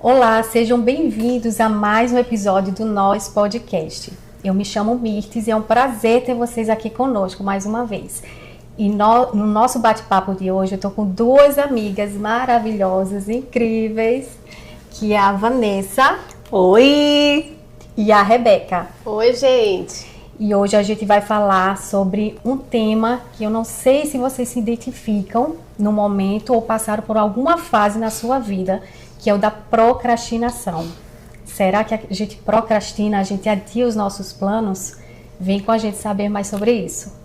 Olá, sejam bem-vindos a mais um episódio do Nós Podcast. Eu me chamo Mirtes e é um prazer ter vocês aqui conosco mais uma vez. E no nosso bate-papo de hoje eu estou com duas amigas maravilhosas, incríveis, que é a Vanessa. Oi! E a Rebeca. Oi, gente! E hoje a gente vai falar sobre um tema que eu não sei se vocês se identificam no momento ou passaram por alguma fase na sua vida, que é o da procrastinação. Será que a gente procrastina, a gente adia os nossos planos? Vem com a gente saber mais sobre isso.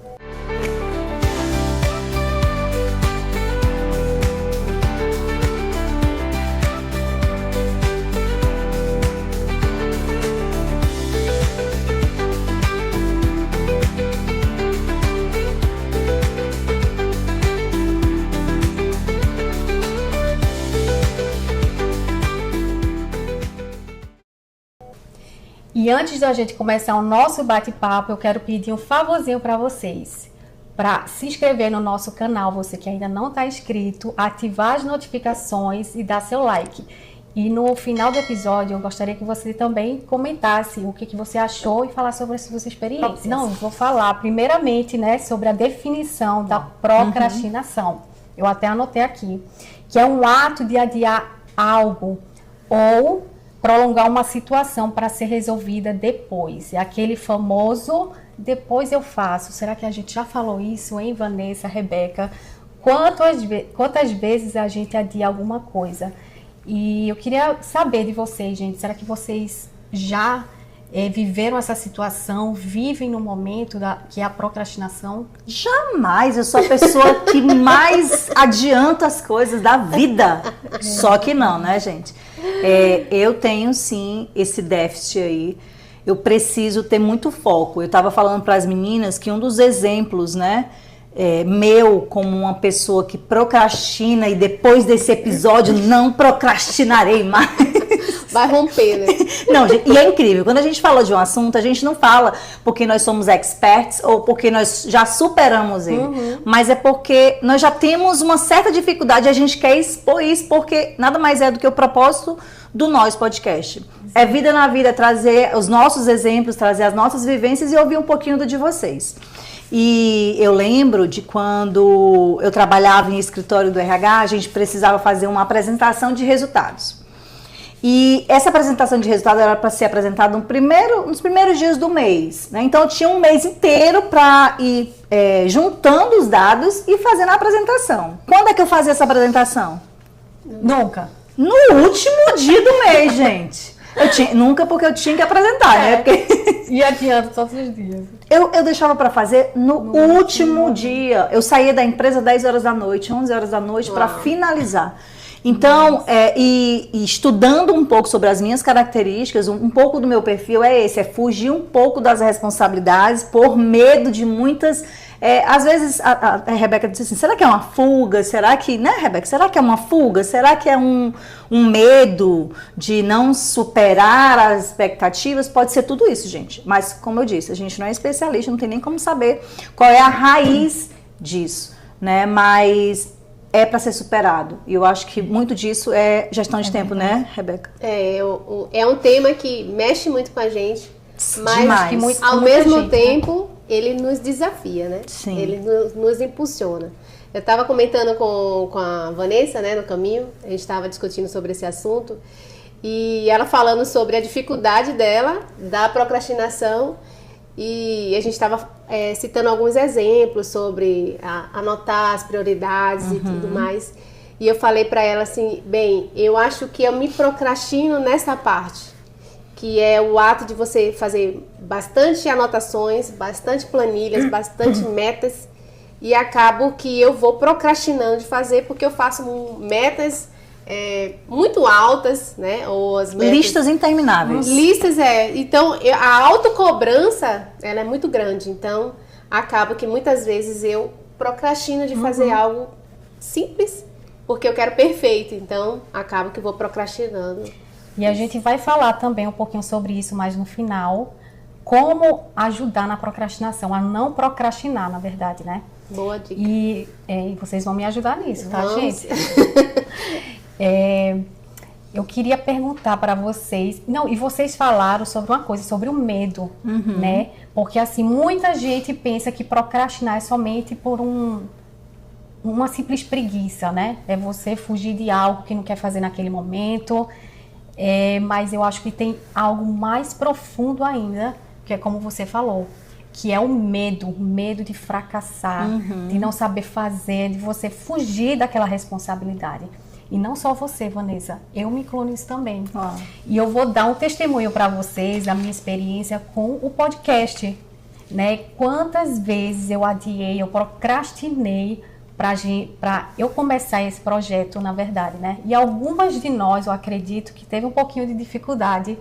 E antes da gente começar o nosso bate-papo, eu quero pedir um favorzinho para vocês. Para se inscrever no nosso canal, você que ainda não está inscrito, ativar as notificações e dar seu like. E no final do episódio, eu gostaria que você também comentasse o que você achou e falar sobre as suas experiências. Não, vou falar primeiramente, né, sobre a definição da procrastinação. Eu até anotei aqui, que é um ato de adiar algo ou prolongar uma situação para ser resolvida depois. É aquele famoso depois eu faço. Será que a gente já falou isso, hein, Vanessa, Rebeca? Quantas vezes a gente adia alguma coisa? E eu queria saber de vocês, gente, será que vocês já viveram essa situação, vivem no momento que é a procrastinação? Jamais, eu sou a pessoa que mais adianta as coisas da vida. Só que não, né, gente? Eu tenho sim esse déficit aí. Eu preciso ter muito foco. Eu estava falando para as meninas que um dos exemplos, né, meu como uma pessoa que procrastina e depois desse episódio não procrastinarei mais. Vai romper, né? Não, gente, e é incrível, quando a gente fala de um assunto, a gente não fala porque nós somos experts ou porque nós já superamos ele, mas é porque nós já temos uma certa dificuldade e a gente quer expor isso, porque nada mais é do que o propósito do Nós Podcast. É vida na vida, trazer os nossos exemplos, trazer as nossas vivências e ouvir um pouquinho do de vocês. E eu lembro de quando eu trabalhava em escritório do RH, a gente precisava fazer uma apresentação de resultados. E essa apresentação de resultado era para ser apresentada nos primeiros dias do mês, né? Então eu tinha um mês inteiro para ir juntando os dados e fazendo a apresentação. Quando é que eu fazia essa apresentação? Nunca. No último dia do mês, gente. Nunca, porque eu tinha que apresentar, né? Porque E adianta todos os dias. eu deixava para fazer no último dia. Eu saía da empresa 10 horas da noite, 11 horas da noite para finalizar. Então, e estudando um pouco sobre as minhas características, um pouco do meu perfil é fugir um pouco das responsabilidades por medo de muitas... às vezes, a Rebeca disse assim, será que é uma fuga? Será que, né, Rebeca? Será que é uma fuga? Será que é um medo de não superar as expectativas? Pode ser tudo isso, gente. Mas, como eu disse, a gente não é especialista, não tem nem como saber qual é a raiz disso, né? Mas é para ser superado. E eu acho que muito disso é gestão de tempo, né, Rebeca? É um tema que mexe muito com a gente, mas demais. Ao mesmo tempo ele nos desafia, né? Sim. Ele nos impulsiona. Eu estava comentando com a Vanessa, né, no caminho, a gente estava discutindo sobre esse assunto, e ela falando sobre a dificuldade dela, da procrastinação, e a gente estava citando alguns exemplos sobre anotar as prioridades e tudo mais. E eu falei para ela assim, bem, eu acho que eu me procrastino nessa parte, que é o ato de você fazer bastante anotações, bastante planilhas, bastante metas, e acabo que eu vou procrastinando de fazer porque eu faço metas muito altas, né? Ou as metas, listas intermináveis. Listas, então a autocobrança, ela é muito grande, então acaba que muitas vezes eu procrastino de fazer algo simples, porque eu quero perfeito, então acaba que eu vou procrastinando. E a gente vai falar também um pouquinho sobre isso mais no final, como ajudar na procrastinação, a não procrastinar, na verdade, né? Boa dica. E vocês vão me ajudar nisso, tá, Vamos. gente? eu queria perguntar para vocês, não, e vocês falaram sobre uma coisa, sobre o medo, né? Porque assim, muita gente pensa que procrastinar é somente por uma simples preguiça, né? É você fugir de algo que não quer fazer naquele momento, mas eu acho que tem algo mais profundo ainda, que é como você falou, que é o medo de fracassar, de não saber fazer, de você fugir daquela responsabilidade. E não só você, Vanessa, eu me incluo nisso também. E eu vou dar um testemunho para vocês da minha experiência com o podcast, né? Quantas vezes eu adiei, eu procrastinei para eu começar esse projeto, na verdade, né? E algumas de nós, eu acredito, que teve um pouquinho de dificuldade,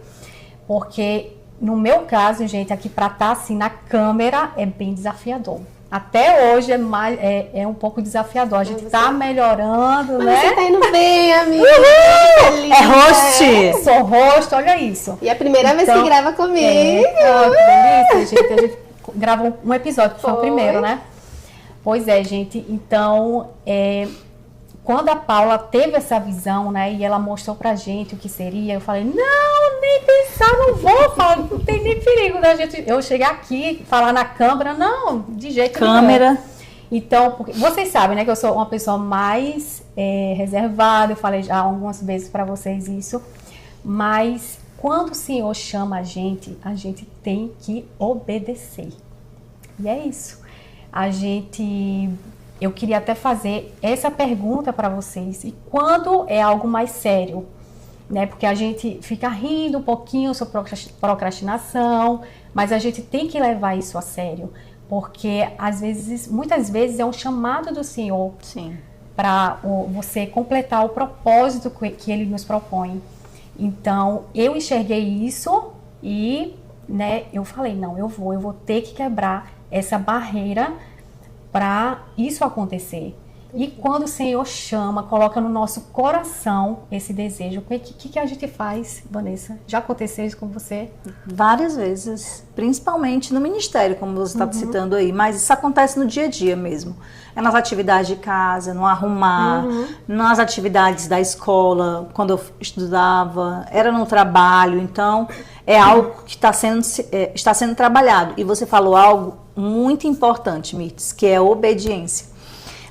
porque no meu caso, gente, aqui para estar assim na câmera é bem desafiador. Até hoje é um pouco desafiador. A gente tá melhorando, né? Você tá indo bem, amiga. É host. Sou host, olha isso. E é a primeira vez que grava comigo. Delícia, gente. A gente gravou um episódio, que foi o primeiro, né? Pois é, gente. Então, quando a Paula teve essa visão, né? E ela mostrou pra gente o que seria, eu falei, não, nem pensar, não vou falar, não tem nem perigo da gente. Eu chegar aqui, falar na câmera, não, de jeito nenhum. Câmera. Então, porque, vocês sabem, né, que eu sou uma pessoa mais reservada, eu falei já algumas vezes pra vocês isso, mas quando o Senhor chama a gente tem que obedecer. E é isso. Eu queria até fazer essa pergunta para vocês. E quando é algo mais sério, né? Porque a gente fica rindo um pouquinho sobre procrastinação, mas a gente tem que levar isso a sério, porque muitas vezes é um chamado do Senhor para você completar o propósito que Ele nos propõe. Então, eu enxerguei isso e, né? Eu falei, não, eu vou ter que quebrar essa barreira para isso acontecer. E quando o Senhor chama, coloca no nosso coração esse desejo, o que a gente faz, Vanessa? Já aconteceu isso com você? Várias vezes, principalmente no ministério, como você está citando aí, mas isso acontece no dia a dia mesmo. É nas atividades de casa, no arrumar, nas atividades da escola, quando eu estudava, era no trabalho, então é algo que está sendo trabalhado. E você falou algo muito importante, Mirtes, que é a obediência.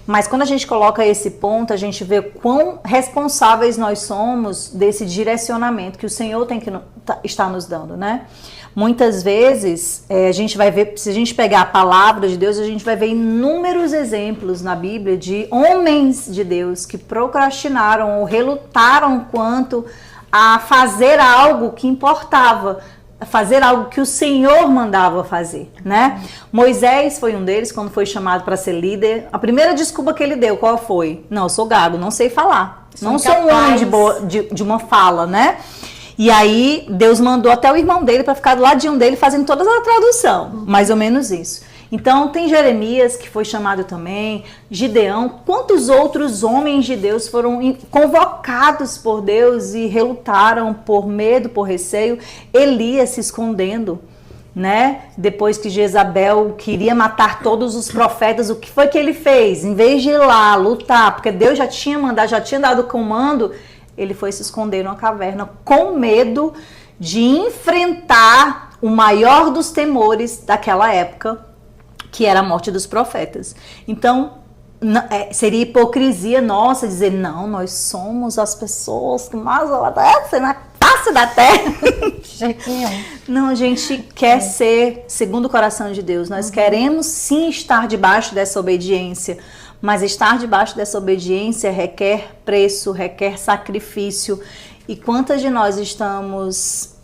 Mas quando a gente coloca esse ponto, a gente vê quão responsáveis nós somos desse direcionamento que o Senhor tem que está nos dando, né? Muitas vezes, a gente vai ver, se a gente pegar a palavra de Deus, a gente vai ver inúmeros exemplos na Bíblia de homens de Deus que procrastinaram ou relutaram quanto a fazer algo que importava, fazer algo que o Senhor mandava fazer, né? Moisés foi um deles, quando foi chamado para ser líder. A primeira desculpa que ele deu, qual foi? Não, eu sou gago, não sei falar. Não sou um homem de uma fala, né? E aí, Deus mandou até o irmão dele para ficar do ladinho dele fazendo toda a tradução. Mais ou menos isso. Então, tem Jeremias, que foi chamado também, Gideão. Quantos outros homens de Deus foram convocados por Deus e relutaram por medo, por receio? Elias se escondendo, né? Depois que Jezabel queria matar todos os profetas, o que foi que ele fez? Em vez de ir lá lutar, porque Deus já tinha mandado, já tinha dado comando, ele foi se esconder numa caverna com medo de enfrentar o maior dos temores daquela época, que era a morte dos profetas. Então, seria hipocrisia nossa dizer, não, nós somos as pessoas que mais obedecem na face da terra. Não, a gente quer ser segundo o coração de Deus. Nós queremos sim estar debaixo dessa obediência, mas estar debaixo dessa obediência requer preço, requer sacrifício. E quantas de nós estamos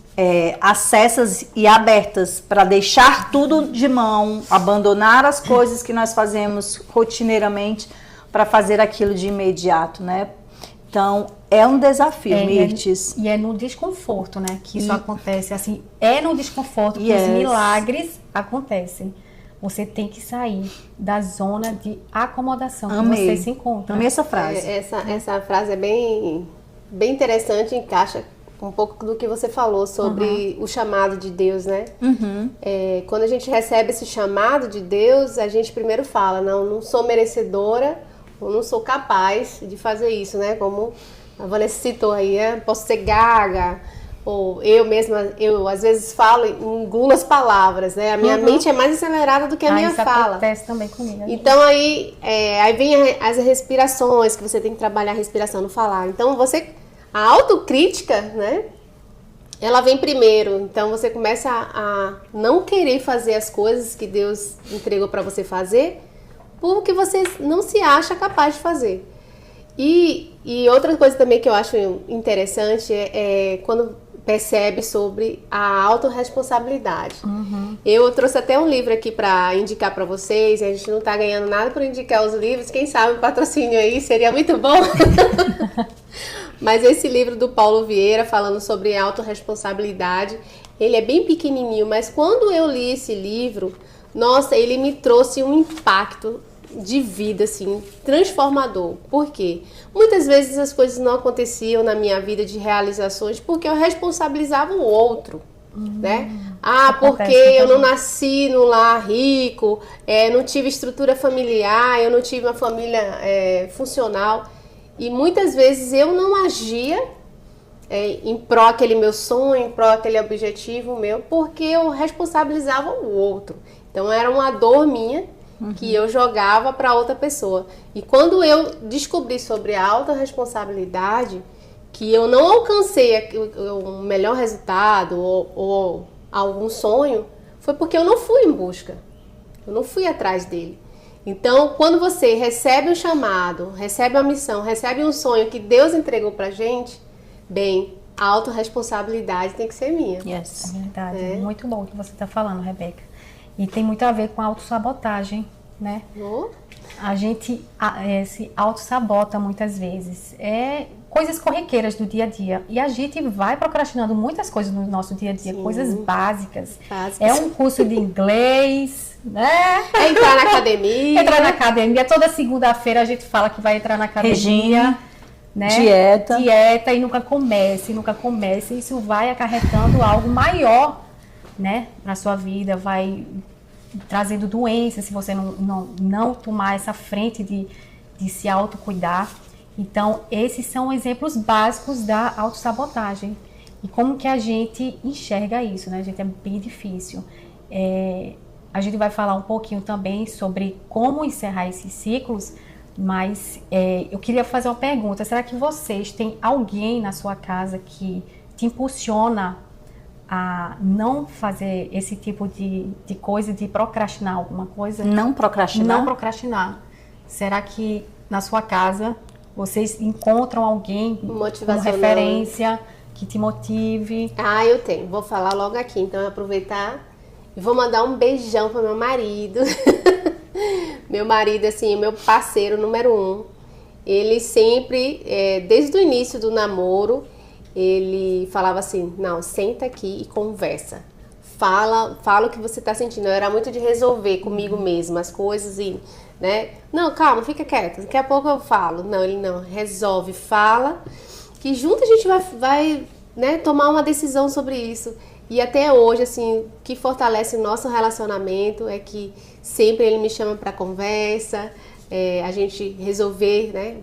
acessas e abertas para deixar tudo de mão, abandonar as coisas que nós fazemos rotineiramente para fazer aquilo de imediato, né? Então, é um desafio, Mirtes. E é no desconforto, né, que isso acontece. Assim, é no desconforto que os milagres acontecem. Você tem que sair da zona de acomodação que você se encontra. Amei essa frase. Essa frase é bem interessante, encaixa um pouco do que você falou sobre o chamado de Deus, né? Quando a gente recebe esse chamado de Deus, a gente primeiro fala, não sou merecedora, ou não sou capaz de fazer isso, né? Como A Vanessa citou aí, posso ser gaga, ou eu mesma, eu às vezes falo, engulo as palavras, né? A minha mente é mais acelerada do que a minha isso fala. Acontece também comigo. Então aí vem as respirações, que você tem que trabalhar a respiração no falar. Então a autocrítica, né? Ela vem primeiro. Então você começa a não querer fazer as coisas que Deus entregou para você fazer, porque você não se acha capaz de fazer. E outra coisa também que eu acho interessante é quando percebe sobre a autorresponsabilidade. Eu trouxe até um livro aqui para indicar para vocês, e a gente não está ganhando nada por indicar os livros, quem sabe um patrocínio aí seria muito bom. Mas esse livro do Paulo Vieira, falando sobre autorresponsabilidade, ele é bem pequenininho, mas quando eu li esse livro, nossa, ele me trouxe um impacto de vida, assim, transformador. Por quê? Muitas vezes as coisas não aconteciam na minha vida de realizações porque eu responsabilizava o outro, né? Porque eu não nasci no lar rico, não tive estrutura familiar, eu não tive uma família funcional. E muitas vezes eu não agia em pró aquele meu sonho, em pró aquele objetivo meu, porque eu responsabilizava o outro. Então era uma dor minha que eu jogava para outra pessoa. E quando eu descobri sobre a autorresponsabilidade, que eu não alcancei o melhor resultado ou algum sonho, foi porque eu não fui em busca. Eu não fui atrás dele. Então, quando você recebe um chamado, recebe uma missão, recebe um sonho que Deus entregou pra gente, bem, a autorresponsabilidade tem que ser minha. Yes. É verdade. Muito bom o que você está falando, Rebeca. E tem muito a ver com a autossabotagem, né? A gente se autossabota muitas vezes. Coisas corriqueiras do dia a dia. E a gente vai procrastinando muitas coisas no nosso dia a dia, coisas básicas. É um curso de inglês, né? É entrar na academia. Entrar na academia. Toda segunda-feira a gente fala que vai entrar na academia. Regina, né? Dieta E nunca começa. Isso vai acarretando algo maior, né, na sua vida, vai trazendo doenças se você não tomar essa frente de se autocuidar. Então, esses são exemplos básicos da autossabotagem. E como que a gente enxerga isso, né, gente? É bem difícil. A gente vai falar um pouquinho também sobre como encerrar esses ciclos, mas eu queria fazer uma pergunta. Será que vocês têm alguém na sua casa que te impulsiona a não fazer esse tipo de coisa, de procrastinar alguma coisa? Não procrastinar? Não procrastinar. Será que na sua casa vocês encontram alguém como referência que te motive? Eu tenho. Vou falar logo aqui. Então, aproveitar e vou mandar um beijão para meu marido. Meu marido, assim, meu parceiro número 1. Ele sempre, desde o início do namoro, ele falava assim, não, senta aqui e conversa. Fala o que você tá sentindo. Eu era muito de resolver comigo mesma as coisas e, né? Não, calma, fica quieta, daqui a pouco eu falo. Não, ele não, resolve, fala, que junto a gente vai né, tomar uma decisão sobre isso. E até hoje, assim, o que fortalece o nosso relacionamento é que sempre ele me chama para conversa, a gente resolver, né,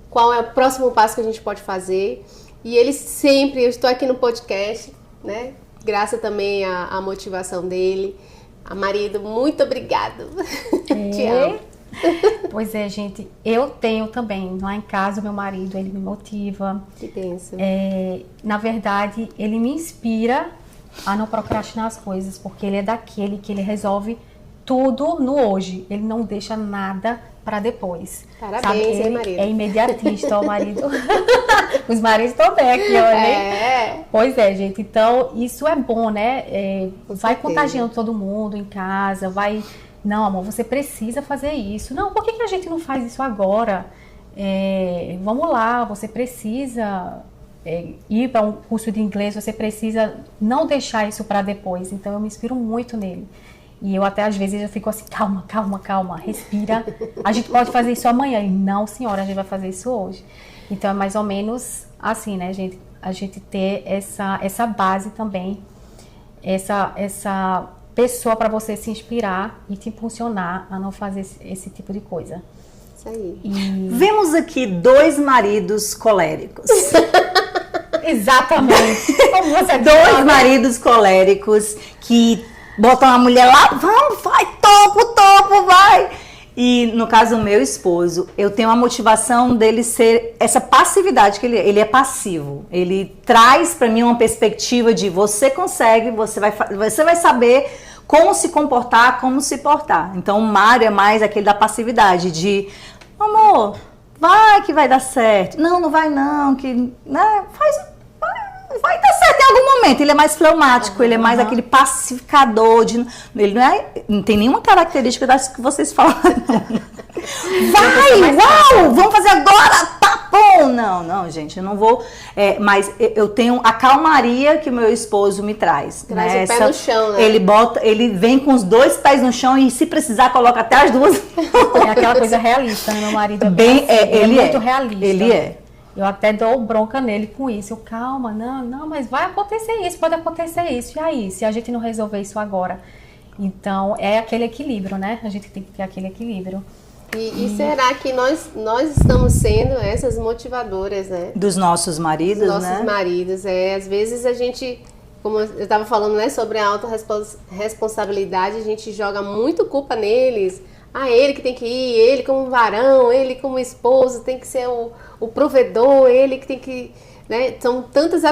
qual é o próximo passo que a gente pode fazer. E ele sempre, eu estou aqui no podcast, né? Graças também à motivação dele. Marido, muito obrigado. Te amo. Pois é, gente. Eu tenho também, lá em casa, o meu marido, ele me motiva. Que bênção. Na verdade, ele me inspira a não procrastinar as coisas, porque ele é daquele que ele resolve tudo no hoje. Ele não deixa nada para depois. Parabéns, ele marido. É imediatista, o marido. Os maridos estão bem aqui, olha. Pois é, gente. Então, isso é bom, né? Vai contagiando todo mundo em casa, vai... Não, amor, você precisa fazer isso. Não, por que a gente não faz isso agora? Vamos lá, você precisa ir para um curso de inglês, você precisa não deixar isso para depois. Então, eu me inspiro muito nele. E eu até, às vezes, eu fico assim, calma, respira. A gente pode fazer isso amanhã. E não, senhora, a gente vai fazer isso hoje. Então, é mais ou menos assim, né, gente? A gente ter essa base também, essa pessoa para você se inspirar e te impulsionar a não fazer esse tipo de coisa. Isso aí. Vemos aqui 2 maridos coléricos. Exatamente. Como você 2 maridos coléricos que botam a mulher lá, vamos, vai, topo, vai. E no caso, o meu esposo, eu tenho a motivação dele ser essa passividade que ele é passivo. Ele traz para mim uma perspectiva de você consegue, você vai saber como se comportar, como se portar. Então, o Mário é mais aquele da passividade, de amor, vai que vai dar certo. Não, não vai não, que né, vai dar certo em algum momento. Ele é mais fleumático, ele é mais aquele pacificador. Ele não tem nenhuma característica das que vocês falaram. Vai, uau, vamos fazer agora, tá bom. Não, gente, eu não vou. Mas eu tenho a calmaria que o meu esposo me traz. Traz o pé no chão, né? Ele vem com os 2 pés no chão e se precisar coloca até as 2. É aquela coisa realista, né? Meu marido Ele é muito realista. Ele é. Eu até dou bronca nele com isso. Eu, calma, não, mas vai acontecer isso, pode acontecer isso. E aí, se a gente não resolver isso agora? Então, é aquele equilíbrio, né? A gente tem que ter aquele equilíbrio. E será que nós estamos sendo essas motivadoras, né? Dos nossos maridos, Dos nossos né? maridos. Às vezes a gente, como eu estava falando, né, sobre a autorresponsabilidade, a gente joga muito culpa neles. Ele que tem que ir, ele como varão, ele como esposo, tem que ser o provedor, ele que tem que... Né? São tantas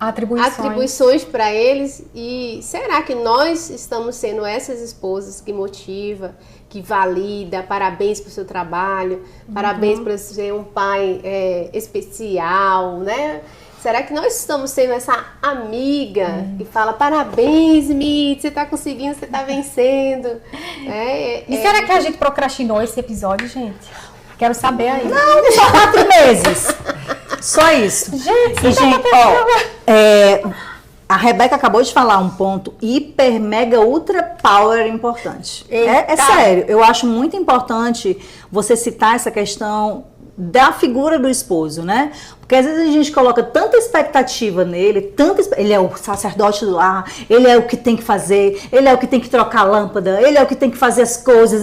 atribuições para eles. E será que nós estamos sendo essas esposas que motiva, que valida? Parabéns pelo seu trabalho, parabéns por ser um pai especial, né? Será que nós estamos sendo essa amiga que fala parabéns, Mitch, você está conseguindo, você está vencendo? E será que a gente procrastinou esse episódio, gente? Quero saber aí. Não, só 4 meses. Só isso. Gente, a Rebeca acabou de falar um ponto hiper, mega, ultra power importante. É sério, eu acho muito importante você citar essa questão da figura do esposo, né? Porque às vezes a gente coloca tanta expectativa nele, ele é o sacerdote do lar, ele é o que tem que fazer, ele é o que tem que trocar a lâmpada, ele é o que tem que fazer as coisas,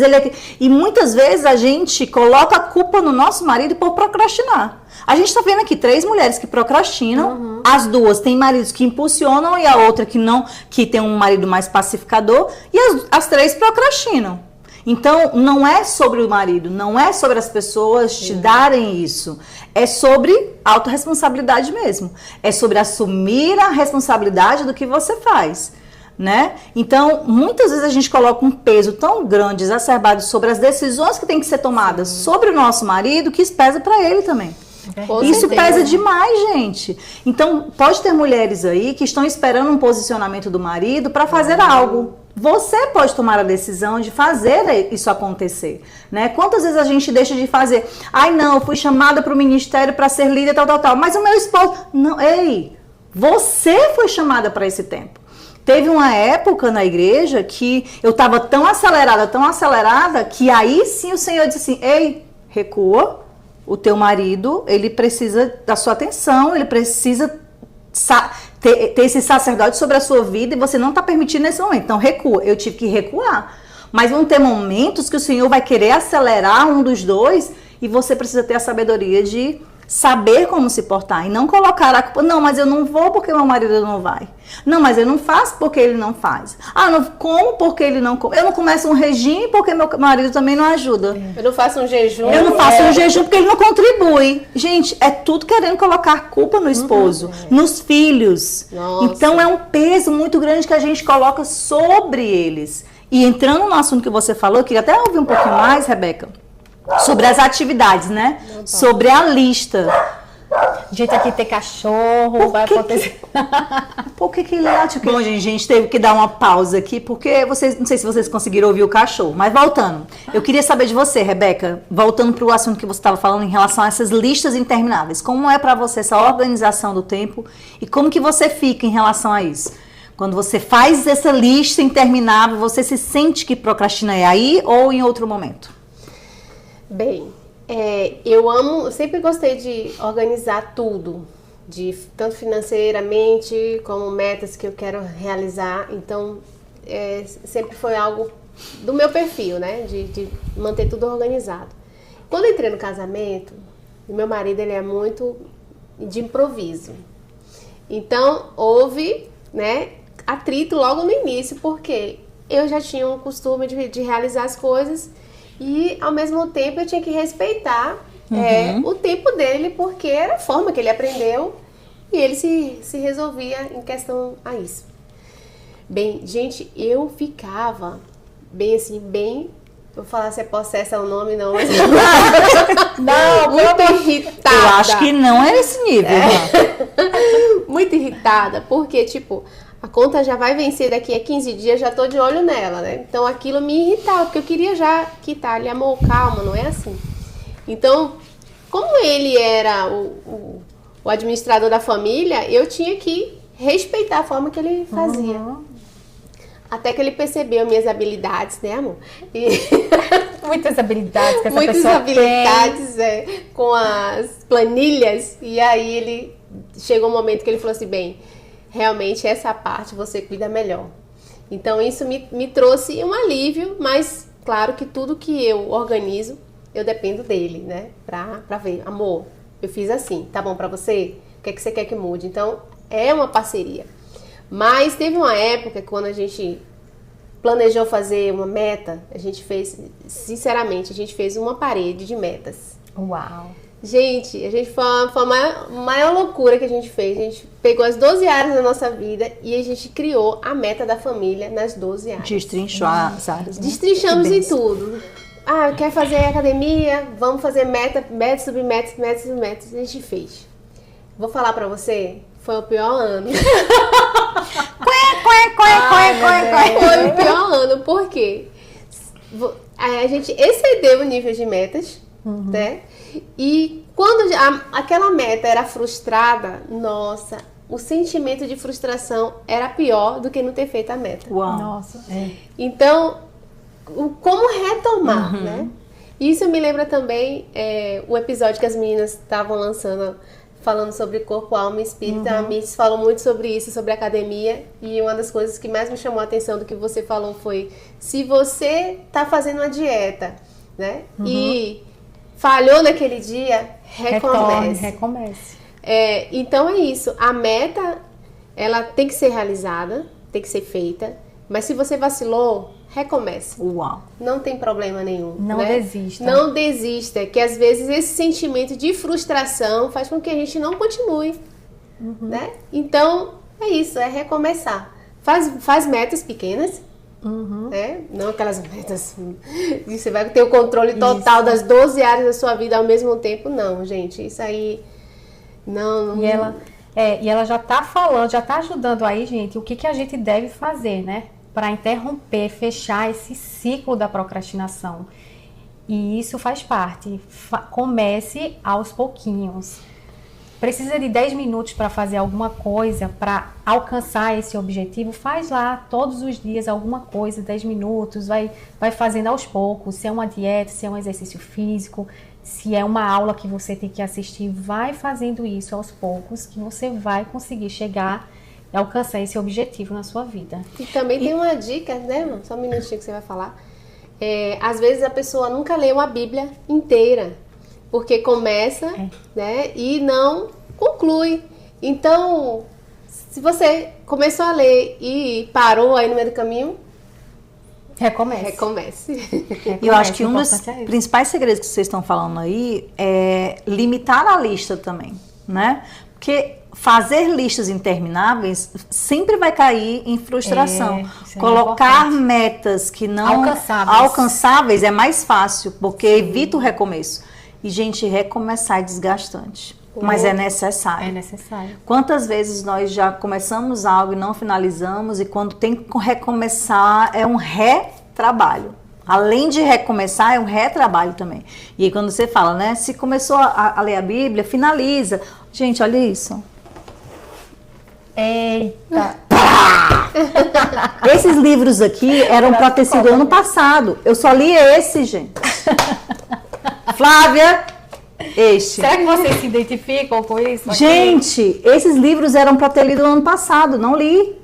e muitas vezes a gente coloca a culpa no nosso marido por procrastinar. A gente tá vendo aqui 3 mulheres que procrastinam, as 2 têm maridos que impulsionam e a outra que tem um marido mais pacificador, e as 3 procrastinam. Então, não é sobre o marido, não é sobre as pessoas te darem isso. É sobre autorresponsabilidade mesmo. É sobre assumir a responsabilidade do que você faz, né? Então, muitas vezes a gente coloca um peso tão grande, exacerbado sobre as decisões que têm que ser tomadas sobre o nosso marido, que isso pesa para ele também. Isso pesa demais, gente. Então, pode ter mulheres aí que estão esperando um posicionamento do marido para fazer algo. Você pode tomar a decisão de fazer isso acontecer, né? Quantas vezes a gente deixa de fazer? Ai, não, eu fui chamada para o ministério para ser líder, tal. Mas o meu esposo... Não, ei, você foi chamada para esse tempo. Teve uma época na igreja que eu estava tão acelerada, que aí sim o Senhor disse assim, ei, recua, o teu marido, ele precisa da sua atenção, ele precisa ter esse sacerdote sobre a sua vida e você não está permitindo nesse momento. Então, recua. Eu tive que recuar. Mas vão ter momentos que o Senhor vai querer acelerar um dos 2 e você precisa ter a sabedoria de saber como se portar e não colocar a culpa. Não, mas eu não vou porque meu marido não vai. Não, mas eu não faço porque ele não faz. Ah, não como porque ele não come. Eu não começo um regime porque meu marido também não ajuda. Eu não faço um jejum. Eu não faço um jejum porque ele não contribui. Gente, é tudo querendo colocar culpa no esposo, nos filhos. Nossa. Então é um peso muito grande que a gente coloca sobre eles. E entrando no assunto que você falou, eu queria até ouvir um pouquinho mais, Rebeca, sobre as atividades, né? Sobre a lista. Gente, aqui ter cachorro, vai acontecer. Por que ele late? Bom, gente, a gente teve que dar uma pausa aqui, porque não sei se vocês conseguiram ouvir o cachorro. Mas voltando, eu queria saber de você, Rebeca, voltando para o assunto que você estava falando em relação a essas listas intermináveis. Como é para você essa organização do tempo e como que você fica em relação a isso? Quando você faz essa lista interminável, você se sente que procrastina aí ou em outro momento? Bem, eu sempre gostei de organizar tudo, tanto financeiramente como metas que eu quero realizar. Então, sempre foi algo do meu perfil, né? De manter tudo organizado. Quando eu entrei no casamento, meu marido ele é muito de improviso. Então, houve, né, atrito logo no início, porque eu já tinha um costume de realizar as coisas e, ao mesmo tempo, eu tinha que respeitar o tempo dele, porque era a forma que ele aprendeu e ele se resolvia em questão a isso. Bem, gente, eu ficava bem assim, vou falar se é possessa o nome, não, mas Não, muito irritada. Eu acho que não é esse nível. Muito irritada, porque, tipo, a conta já vai vencer daqui a 15 dias, já tô de olho nela, né? Então aquilo me irritava, porque eu queria já quitar ali, amor, calma, não é assim. Então, como ele era o administrador da família, eu tinha que respeitar a forma que ele fazia. Até que ele percebeu minhas habilidades, né, amor? E Muitas habilidades que essa muitas pessoa habilidades com as planilhas. E aí ele chegou um momento que ele falou assim, bem, realmente essa parte você cuida melhor. Então isso me trouxe um alívio, mas claro que tudo que eu organizo, eu dependo dele, né? Pra ver, amor, eu fiz assim, tá bom pra você? O que é que você quer que mude? Então é uma parceria. Mas teve uma época quando a gente planejou fazer uma meta, a gente fez, sinceramente, a gente fez uma parede de metas. Uau! Gente, foi a maior loucura que a gente fez. A gente pegou as 12 áreas da nossa vida e a gente criou a meta da família nas 12 áreas. Destrinchou as áreas. Destrinchamos em tudo. Ah, quer fazer academia? Vamos fazer meta submetas. A gente fez. Vou falar pra você, foi o pior ano. Foi o pior ano, por quê? A gente excedeu o nível de metas, né? E quando aquela meta era frustrada, nossa, o sentimento de frustração era pior do que não ter feito a meta. Uau. Nossa. Então, como retomar, né? Isso me lembra também o episódio que as meninas estavam lançando, falando sobre corpo, alma e espírito. A Miss falou muito sobre isso, sobre academia. E uma das coisas que mais me chamou a atenção do que você falou foi: se você tá fazendo uma dieta, né? E falhou naquele dia, Recomece. Então é isso. A meta, ela tem que ser realizada, tem que ser feita. Mas se você vacilou, recomece. Uau. Não tem problema nenhum. Não né? desista. Não desista, que às vezes esse sentimento de frustração faz com que a gente não continue. Né? Então, é isso, é recomeçar. Faz metas pequenas, né? Não aquelas metas que você vai ter o controle total das 12 áreas da sua vida ao mesmo tempo. Não, gente, isso aí não. E ela já tá falando, já tá ajudando aí, gente, o que a gente deve fazer, né? Para interromper, fechar esse ciclo da procrastinação. E isso faz parte. Comece aos pouquinhos. Precisa de 10 minutos para fazer alguma coisa, para alcançar esse objetivo? Faz lá todos os dias alguma coisa, 10 minutos, vai fazendo aos poucos. Se é uma dieta, se é um exercício físico, se é uma aula que você tem que assistir, vai fazendo isso aos poucos, que você vai conseguir chegar e alcançar esse objetivo na sua vida. E também tem uma dica, né, mano? Só um minutinho que você vai falar. Às vezes a pessoa nunca lê uma Bíblia inteira, porque começa, né, e não conclui. Então, se você começou a ler e parou aí no meio do caminho, recomece. E eu acho que um dos principais segredos que vocês estão falando aí é limitar a lista também, né? Porque fazer listas intermináveis sempre vai cair em frustração. Colocar metas que não alcançáveis é mais fácil, porque evita o recomeço. E, gente, recomeçar é desgastante. Mas é necessário. É necessário. Quantas vezes nós já começamos algo e não finalizamos, e quando tem que recomeçar é um retrabalho. Além de recomeçar, é um retrabalho também. E aí quando você fala, né? Se começou a ler a Bíblia, finaliza. Gente, olha isso. Eita! Esses livros aqui eram para ter sido ano passado. Eu só li esse, gente. Flávia, este. Será que vocês se identificam com isso? Gente, esses livros eram para ter lido no ano passado, não li.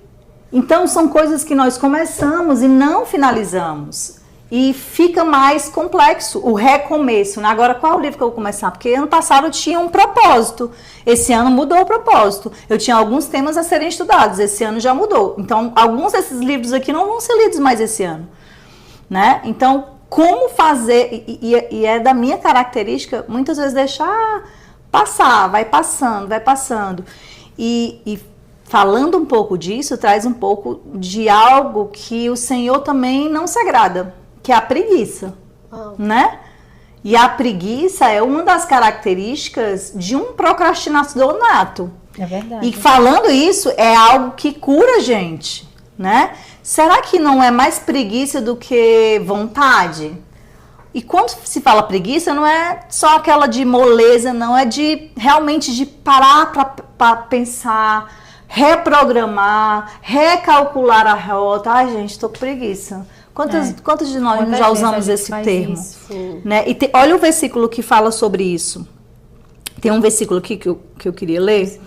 Então, são coisas que nós começamos e não finalizamos. e fica mais complexo o recomeço, né? Agora, qual é o livro que eu vou começar? Porque ano passado eu tinha um propósito, esse ano mudou o propósito. Eu tinha alguns temas a serem estudados, esse ano já mudou. Então, alguns desses livros aqui não vão ser lidos mais esse ano, né? Então, como fazer, e é da minha característica, muitas vezes deixar passar, vai passando. E falando um pouco disso, traz um pouco de algo que o Senhor também não se agrada, que é a preguiça, né? E a preguiça é uma das características de um procrastinador nato. É verdade. E falando isso, é algo que cura a gente, né? Será que não é mais preguiça do que vontade? E quando se fala preguiça, não é só aquela de moleza, não, é de realmente de parar para pensar, reprogramar, recalcular a rota. Ai, gente, tô com preguiça. Quantos de nós já usamos esse termo? Né? E olha o versículo que fala sobre isso. Tem um versículo aqui que eu queria ler,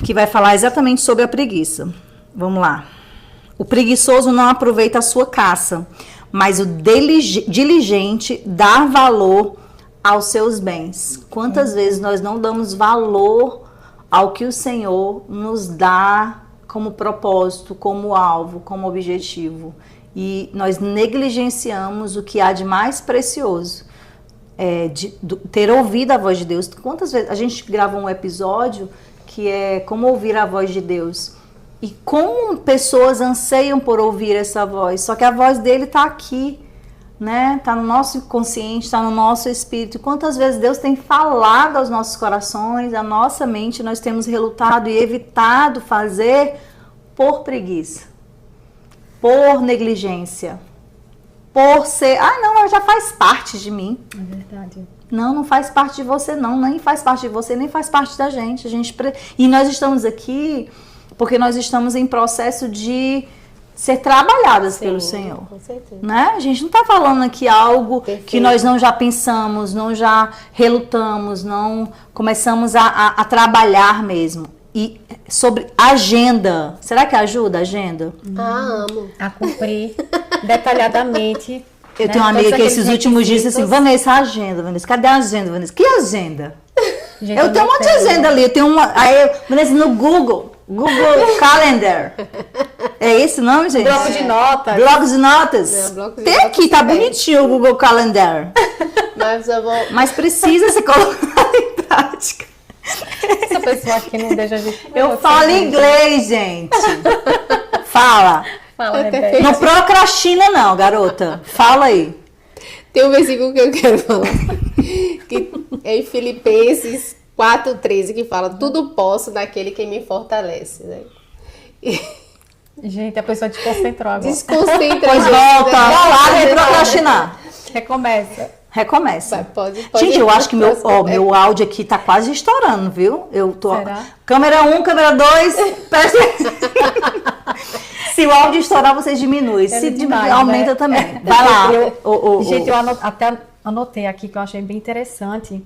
que vai falar exatamente sobre a preguiça. Vamos lá. O preguiçoso não aproveita a sua caça, mas o diligente dá valor aos seus bens. Quantas vezes nós não damos valor ao que o Senhor nos dá como propósito, como alvo, como objetivo? E nós negligenciamos o que há de mais precioso, ter ouvido a voz de Deus. Quantas vezes a gente gravou um episódio que é como ouvir a voz de Deus? E como pessoas anseiam por ouvir essa voz, só que a voz dele está aqui, né? Está no nosso consciente, está no nosso espírito. Quantas vezes Deus tem falado aos nossos corações, à nossa mente, nós temos relutado e evitado fazer por preguiça, por negligência, por ser, não, já faz parte de mim. É verdade. Não faz parte de você, não, nem faz parte de você, nem faz parte da gente. E nós estamos aqui porque nós estamos em processo de ser trabalhadas pelo Senhor. Com certeza. Né? A gente não está falando aqui algo que nós não já pensamos, não já relutamos, não começamos a trabalhar mesmo. E sobre agenda. Será que ajuda a agenda? Amo. A cumprir detalhadamente. Eu tenho uma amiga que esses últimos dias disse assim, Vanessa, agenda, Vanessa, cadê a agenda, Vanessa? Que agenda? Gente, eu tenho um monte de agenda ali, eu tenho uma. Aí, Vanessa, no Google Calendar. É esse o nome, gente? Bloco de notas. Bloco de notas. Bloco de Tem notas aqui, tá também. bonitinho o Google Calendar. Mas eu vou. Mas precisa ser colocado em prática. Essa pessoa aqui não deixa a gente... Eu falo inglês, gente. Fala. Fala, Rebeca. Não procrastina não, garota. Fala aí. Tem um versículo que eu quero falar. Que é em Filipenses 4:13, que fala: tudo posso naquele que me fortalece. Né? Gente, a pessoa desconcentrou agora. Desconcentra. Pois volta. Vai lá, reprocrastinar. Recomeça. Recomeça. Pode Gente, eu acho que meu áudio aqui tá quase estourando, viu? Eu tô. Será? Câmera 1, câmera 2. Se o áudio estourar, vocês diminuem. Se diminuir, aumenta né? também. Vai lá. Gente, eu até anotei aqui que eu achei bem interessante.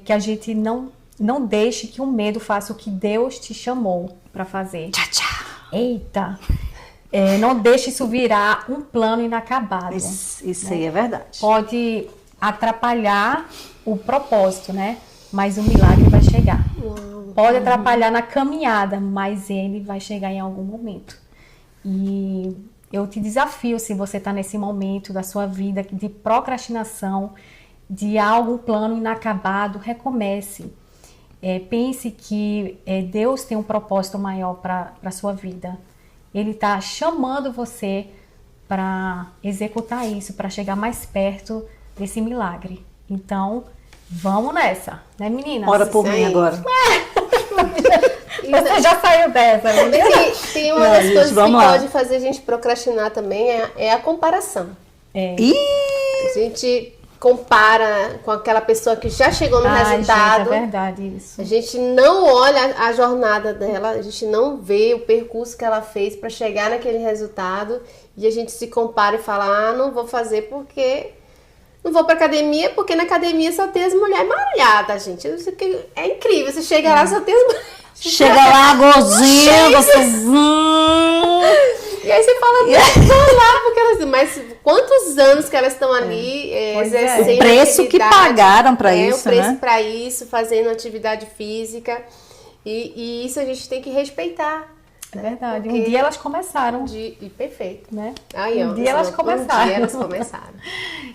Que a gente não deixe que o medo faça o que Deus te chamou para fazer. Tchau, tchau. Eita! Não deixe isso virar um plano inacabado. Isso aí é verdade. Pode atrapalhar o propósito, né? Mas o milagre vai chegar. Pode atrapalhar na caminhada, mas ele vai chegar em algum momento. E eu te desafio, se você está nesse momento da sua vida de procrastinação, de algum plano inacabado, recomece. Pense que Deus tem um propósito maior para a sua vida. Ele está chamando você para executar isso, para chegar mais perto desse milagre. Então, vamos nessa, né, meninas? Ora por mim agora. Você já saiu dessa, né? Tem uma das coisas que lá. pode fazer a gente procrastinar também, é a comparação. A gente compara com aquela pessoa que já chegou no resultado. Gente, é verdade isso. A gente não olha a jornada dela, a gente não vê o percurso que ela fez para chegar naquele resultado, e a gente se compara e fala: não vou fazer porque não vou pra academia, porque na academia só tem as mulheres malhadas, gente. É incrível, você chega lá, só tem as mulheres. Chega lá, gozinha, você... E aí você fala: vou lá, porque mas quantos anos que elas estão ali exercendo o preço que pagaram para isso, o preço né? para isso, fazendo atividade física. E isso a gente tem que respeitar. É verdade. Porque Um dia elas começaram, Perfeito. né? Aí, ó, Um dia elas começaram. Um dia elas começaram.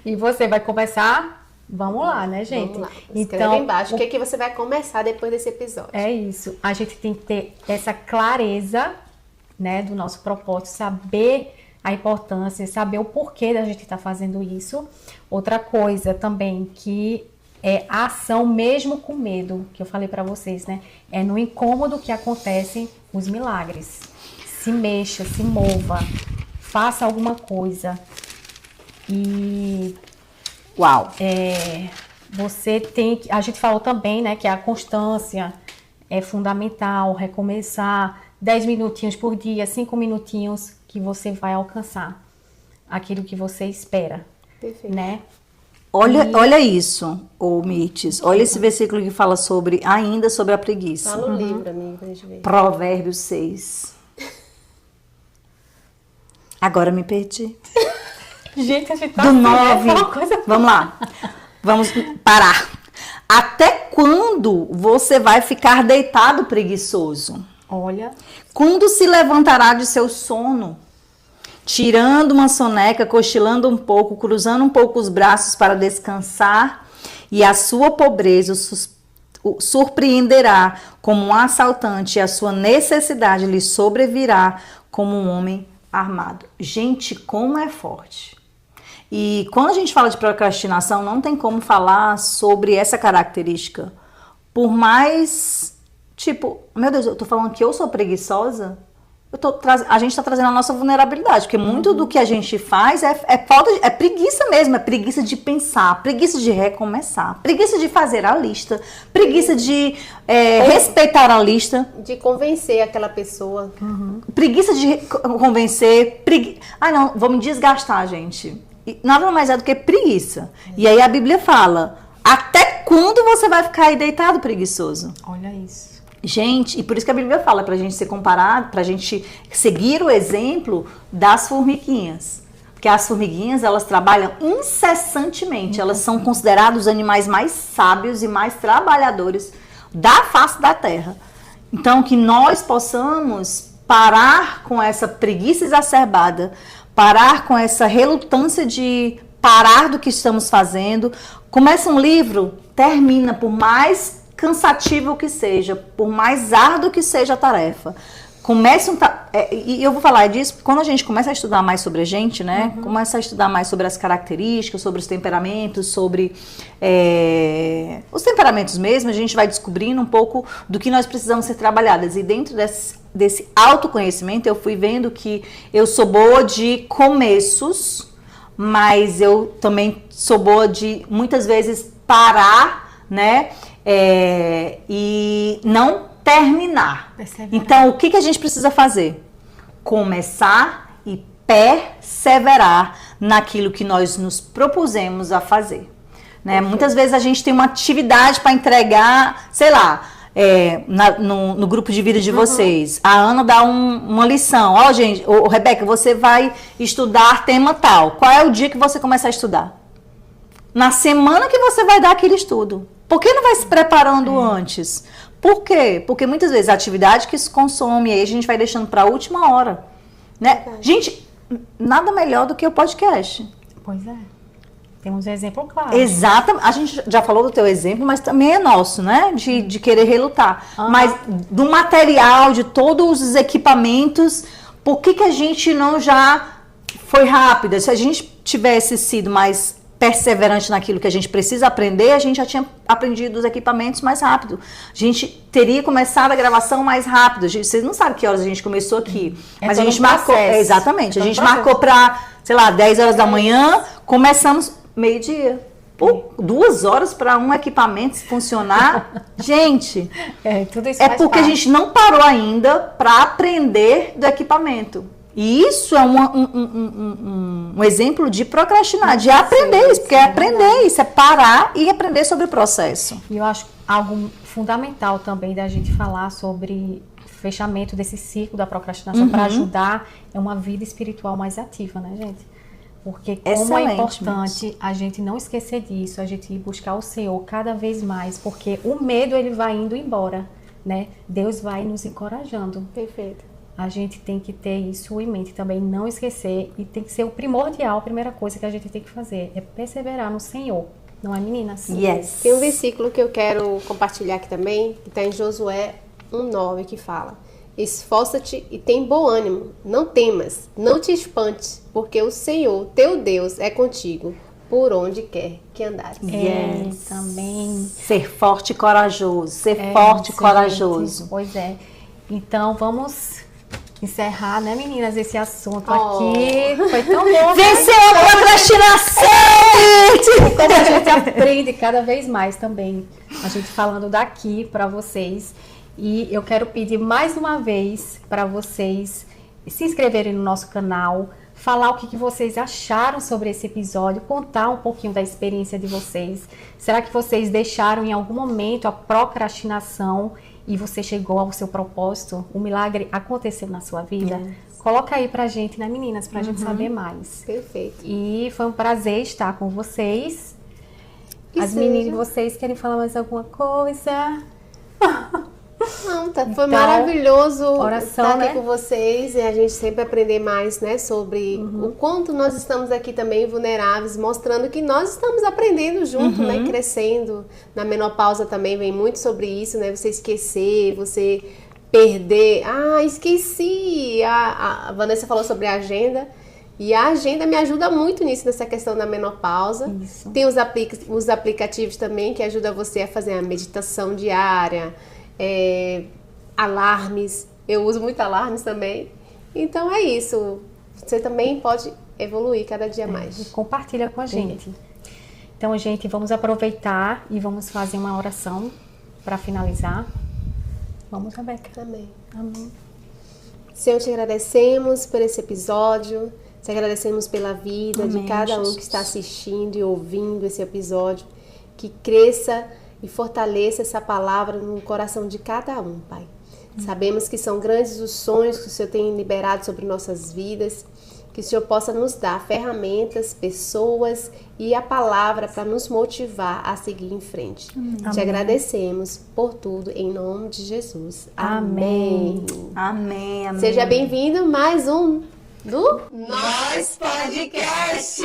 E você vai começar? Vamos lá, né, gente? Vamos lá. Escreve Então, embaixo o que você vai começar depois desse episódio. é isso. A gente tem que ter essa clareza, né, do nosso propósito, saber a importância, saber o porquê da gente estar fazendo isso. Outra coisa também que é a ação mesmo com medo, que eu falei para vocês, né? É no incômodo que acontecem os milagres. Se mexa, se mova, faça alguma coisa. E Uau! você tem que... A gente falou também, né, que a constância é fundamental, recomeçar 10 minutinhos por dia, 5 minutinhos, que você vai alcançar aquilo que você espera, Perfeito. né? Olha isso, ô Mirtes. Olha esse versículo que fala ainda sobre a preguiça. Fala o livro, amigo, pra gente ver. Provérbios 6. Agora me perdi. Gente, a gente tá Do assim, 9. né? Uma coisa... Vamos lá. Vamos parar. Até quando você vai ficar deitado preguiçoso? Olha, Quando se levantará de seu sono? Tirando uma soneca, cochilando um pouco, cruzando um pouco os braços para descansar, e a sua pobreza o surpreenderá como um assaltante, e a sua necessidade lhe sobrevirá como um homem armado. Gente, como é forte. E quando a gente fala de procrastinação, não tem como falar sobre essa característica. Por mais, tipo, meu Deus, eu tô falando que eu sou preguiçosa? A gente está trazendo a nossa vulnerabilidade, porque muito do que a gente faz é preguiça mesmo, é preguiça de pensar, preguiça de recomeçar, preguiça de fazer a lista, preguiça de respeitar a lista. De convencer aquela pessoa. Preguiça de convencer. Ai, não, vou me desgastar, gente. E nada mais é do que preguiça. E aí a Bíblia fala: até quando você vai ficar aí deitado preguiçoso? olha isso. Gente, e por isso que a Bíblia fala pra gente ser comparado, pra gente seguir o exemplo das formiguinhas. Porque as formiguinhas, elas trabalham incessantemente. Elas são considerados os animais mais sábios e mais trabalhadores da face da terra. Então, que nós possamos parar com essa preguiça exacerbada, parar com essa relutância de parar do que estamos fazendo. Começa um livro, termina, por mais cansativo que seja, por mais árduo que seja a tarefa. E eu vou falar disso quando a gente começa a estudar mais sobre a gente, né? Começa a estudar mais sobre as características, sobre os temperamentos, sobre os temperamentos mesmo, a gente vai descobrindo um pouco do que nós precisamos ser trabalhadas. E dentro desse autoconhecimento, eu fui vendo que eu sou boa de começos, mas eu também sou boa de, muitas vezes, parar, né? E não terminar. Então, o que a gente precisa fazer? Começar e perseverar naquilo que nós nos propusemos a fazer. Né? Muitas vezes a gente tem uma atividade para entregar, sei lá, no grupo de vida de vocês. A Ana dá uma lição. Ó, gente, Rebeca, você vai estudar tema tal. Qual é o dia que você começa a estudar? Na semana que você vai dar aquele estudo. Por que não vai se preparando antes? Por quê? Porque muitas vezes a atividade que se consome, aí a gente vai deixando para a última hora. Né? Gente, nada melhor do que o podcast. Pois é. Temos um exemplo claro. Exatamente. A gente já falou do teu exemplo, mas também é nosso, né? De querer relutar. Mas do material, de todos os equipamentos, por que a gente não já foi rápida? Se a gente tivesse sido mais perseverante naquilo que a gente precisa aprender, a gente já tinha aprendido os equipamentos mais rápido. A gente teria começado a gravação mais rápido. Vocês não sabem que horas a gente começou aqui. Mas a gente marcou. Exatamente. A gente marcou para, sei lá, 10 horas da manhã, começamos meio-dia. 2 horas para um equipamento funcionar. Gente, tudo isso é porque a gente não parou ainda para aprender do equipamento. E isso é um exemplo de procrastinar, de aprender isso, porque é aprender isso, é parar e aprender sobre o processo. E eu acho algo fundamental também da gente falar sobre fechamento desse ciclo da procrastinação para ajudar uma vida espiritual mais ativa, né, gente? Porque como Excelente, é importante a gente não esquecer disso, a gente buscar o Senhor cada vez mais, porque o medo ele vai indo embora, né? Deus vai nos encorajando. Perfeito. A gente tem que ter isso em mente também, não esquecer, e tem que ser o primordial, a primeira coisa que a gente tem que fazer é perseverar no Senhor, não é, meninas? Yes. Tem um versículo que eu quero compartilhar aqui também, que está em Josué 1:9, que fala: esforça-te e tem bom ânimo, não temas, não te espantes, porque o Senhor, teu Deus, é contigo, por onde quer que andares. Yes. Também. Ser forte e corajoso. Ser forte e Gente, corajoso. pois é. Então, vamos encerrar, né, meninas, esse assunto Oh. aqui. Foi tão bom. Vencer a procrastinação! Como a gente aprende cada vez mais também. A gente falando daqui para vocês. E eu quero pedir mais uma vez para vocês se inscreverem no nosso canal, falar o que vocês acharam sobre esse episódio, contar um pouquinho da experiência de vocês. Será que vocês deixaram em algum momento a procrastinação e você chegou ao seu propósito? O milagre aconteceu na sua vida? Coloca aí pra gente, né, meninas, pra gente saber mais. Perfeito. E foi um prazer estar com vocês. Que As seja. meninas, vocês querem falar mais alguma coisa? Não, foi Então, maravilhoso oração, estar aqui né? com vocês e a gente sempre aprender mais, né, sobre o quanto nós estamos aqui também vulneráveis, mostrando que nós estamos aprendendo junto, né, crescendo. Na menopausa também vem muito sobre isso, né, você esquecer, você perder. Ah, esqueci! A Vanessa falou sobre a agenda. E a agenda me ajuda muito nisso, nessa questão da menopausa. Isso. Tem os aplicativos também que ajudam você a fazer a meditação diária, alarmes. Eu uso muito alarmes também. Então é isso. Você também pode evoluir cada dia E mais. compartilha com a gente. Então, gente, vamos aproveitar e vamos fazer uma oração para finalizar. Vamos, Rebeca. Amém. Amém. Senhor, te agradecemos por esse episódio. Te agradecemos pela vida Amém, de cada um Jesus. que está assistindo e ouvindo esse episódio. Que cresça e fortaleça essa palavra no coração de cada um, Pai. Sabemos que são grandes os sonhos que o Senhor tem liberado sobre nossas vidas. Que o Senhor possa nos dar ferramentas, pessoas e a palavra para nos motivar a seguir em frente. Te agradecemos por tudo, em nome de Jesus. Amém. Amém, amém. Seja bem-vindo mais um do Nós Podcast!